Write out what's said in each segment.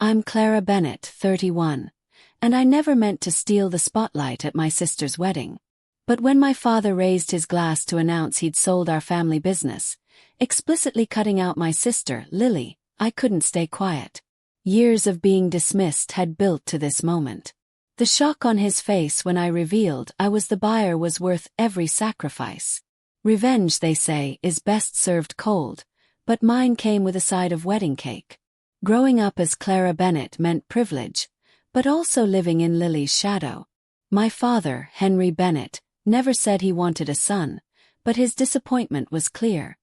I'm Clara Bennett, 31, and I never meant to steal the spotlight at my sister's wedding. But when my father raised his glass to announce he'd sold our family business, explicitly cutting out my sister, Lily, I couldn't stay quiet. Years of being dismissed had built to this moment. The shock on his face when I revealed I was the buyer was worth every sacrifice. Revenge, they say, is best served cold, but mine came with a side of wedding cake. Growing up as Clara Bennett meant privilege, but also living in Lily's shadow. My father, Henry Bennett, never said he wanted a son, but his disappointment was clear.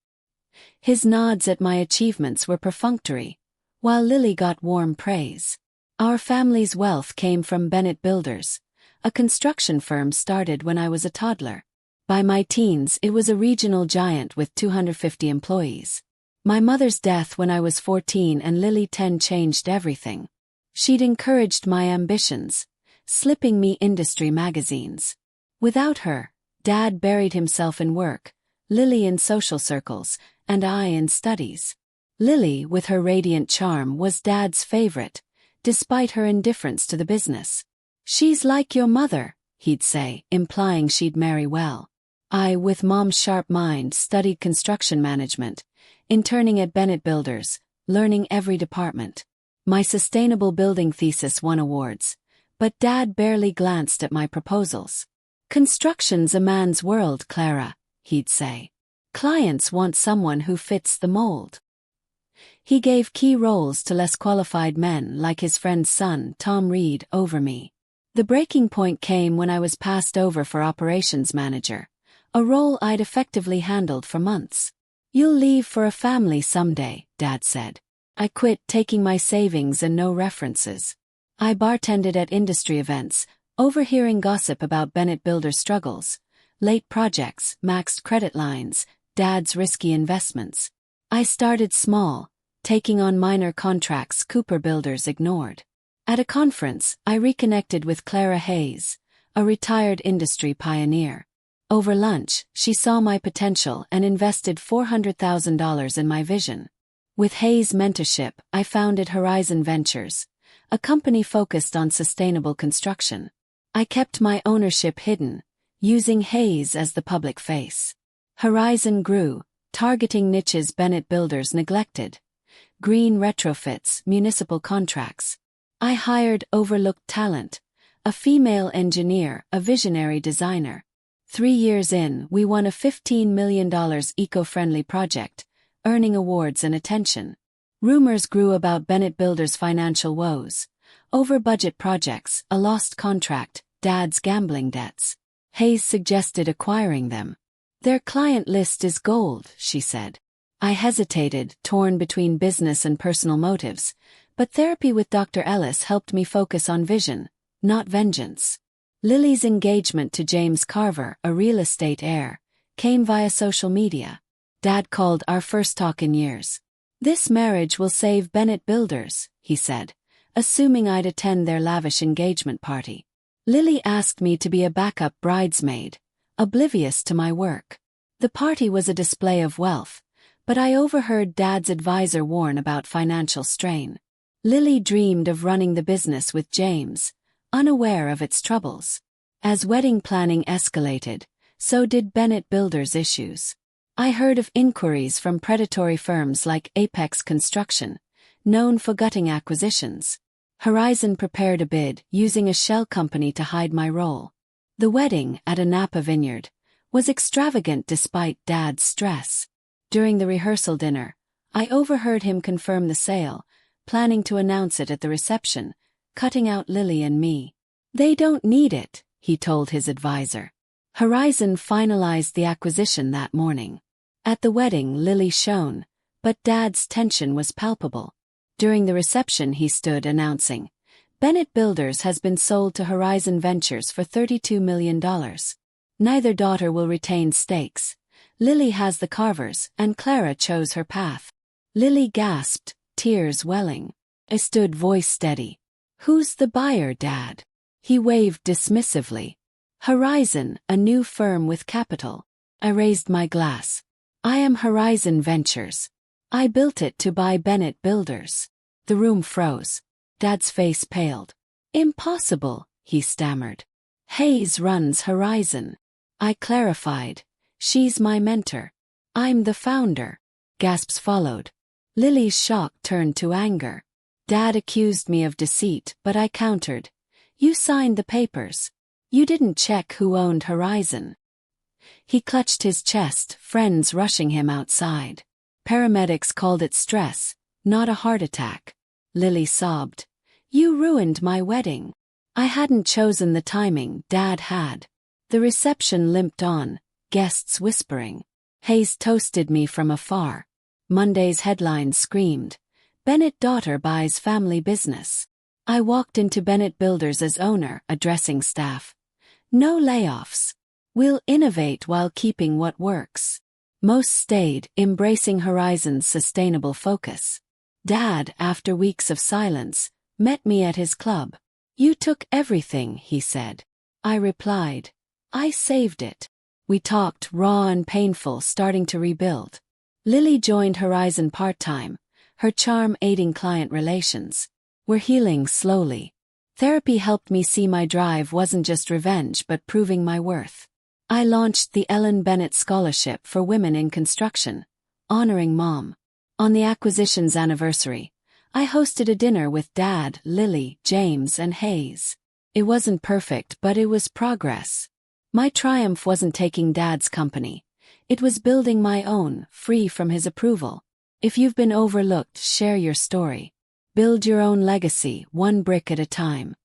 His nods at my achievements were perfunctory, while Lily got warm praise. Our family's wealth came from Bennett Builders, a construction firm started when I was a toddler. By my teens, it was a regional giant with 250 employees. My mother's death when I was 14 and Lily 10 changed everything. She'd encouraged my ambitions, slipping me industry magazines. Without her, Dad buried himself in work, Lily in social circles, and I in studies. Lily, with her radiant charm, was Dad's favorite, despite her indifference to the business. "She's like your mother," he'd say, implying she'd marry well. I, with Mom's sharp mind, studied construction management, interning at Bennett Builders, learning every department. My sustainable building thesis won awards, but Dad barely glanced at my proposals. "Construction's a man's world, Clara," he'd say. "Clients want someone who fits the mold." He gave key roles to less qualified men like his friend's son, Tom Reed, over me. The breaking point came when I was passed over for operations manager, a role I'd effectively handled for months. "You'll leave for a family someday," Dad said. I quit, taking my savings and no references. I bartended at industry events, overhearing gossip about Bennett Builders' struggles, late projects, maxed credit lines, Dad's risky investments. I started small, taking on minor contracts Cooper Builders ignored. At a conference, I reconnected with Clara Hayes, a retired industry pioneer. Over lunch, she saw my potential and invested $400,000 in my vision. With Hayes' mentorship, I founded Horizon Ventures, a company focused on sustainable construction. I kept my ownership hidden, using Hayes as the public face. Horizon grew, targeting niches Bennett Builders neglected. Green retrofits, municipal contracts. I hired overlooked talent, a female engineer, a visionary designer. 3 years in, we won a $15 million eco-friendly project, earning awards and attention. Rumors grew about Bennett Builders' financial woes. Over-budget projects, a lost contract, Dad's gambling debts. Hayes suggested acquiring them. "Their client list is gold," she said. I hesitated, torn between business and personal motives, but therapy with Dr. Ellis helped me focus on vision, not vengeance. Lily's engagement to James Carver, a real estate heir, came via social media. Dad called our first talk in years. "This marriage will save Bennett Builders," he said, assuming I'd attend their lavish engagement party. Lily asked me to be a backup bridesmaid, oblivious to my work. The party was a display of wealth, but I overheard Dad's advisor warn about financial strain. Lily dreamed of running the business with James, unaware of its troubles. As wedding planning escalated, so did Bennett Builders' issues. I heard of inquiries from predatory firms like Apex Construction, known for gutting acquisitions. Horizon prepared a bid, using a shell company to hide my role. The wedding, at a Napa vineyard, was extravagant despite Dad's stress. During the rehearsal dinner, I overheard him confirm the sale, planning to announce it at the reception, cutting out Lily and me. "They don't need it," he told his advisor. Horizon finalized the acquisition that morning. At the wedding, Lily shone, but Dad's tension was palpable. During the reception, he stood announcing, "Bennett Builders has been sold to Horizon Ventures for $32 million. Neither daughter will retain stakes. Lily has the Carvers, and Clara chose her path." Lily gasped, tears welling. I stood, voice steady. "Who's the buyer, Dad?" He waved dismissively. "Horizon, a new firm with capital." I raised my glass. "I am Horizon Ventures. I built it to buy Bennett Builders." The room froze. Dad's face paled. Impossible, he stammered. Hayes runs Horizon. I clarified. She's my mentor. I'm the founder. Gasps followed. Lily's shock turned to anger. Dad accused me of deceit, but I countered. You signed the papers. You didn't check who owned Horizon. He clutched his chest, friends rushing him outside. Paramedics called it stress, not a heart attack. Lily sobbed. You ruined my wedding. I hadn't chosen the timing, Dad had. The reception limped on, guests whispering. Hayes toasted me from afar. Monday's headlines screamed, Bennett daughter buys family business. I walked into Bennett Builders as owner, addressing staff. No layoffs. We'll innovate while keeping what works. Most stayed, embracing Horizon's sustainable focus. Dad, after weeks of silence, met me at his club. You took everything, he said. I replied. I saved it. We talked, raw and painful, starting to rebuild. Lily joined Horizon part-time, her charm aiding client relations. We're healing slowly. Therapy helped me see my drive wasn't just revenge but proving my worth. I launched the Ellen Bennett Scholarship for Women in Construction, honoring Mom. On the acquisition's anniversary, I hosted a dinner with Dad, Lily, James, and Hayes. It wasn't perfect, but it was progress. My triumph wasn't taking Dad's company. It was building my own, free from his approval. If you've been overlooked, share your story. Build your own legacy, one brick at a time.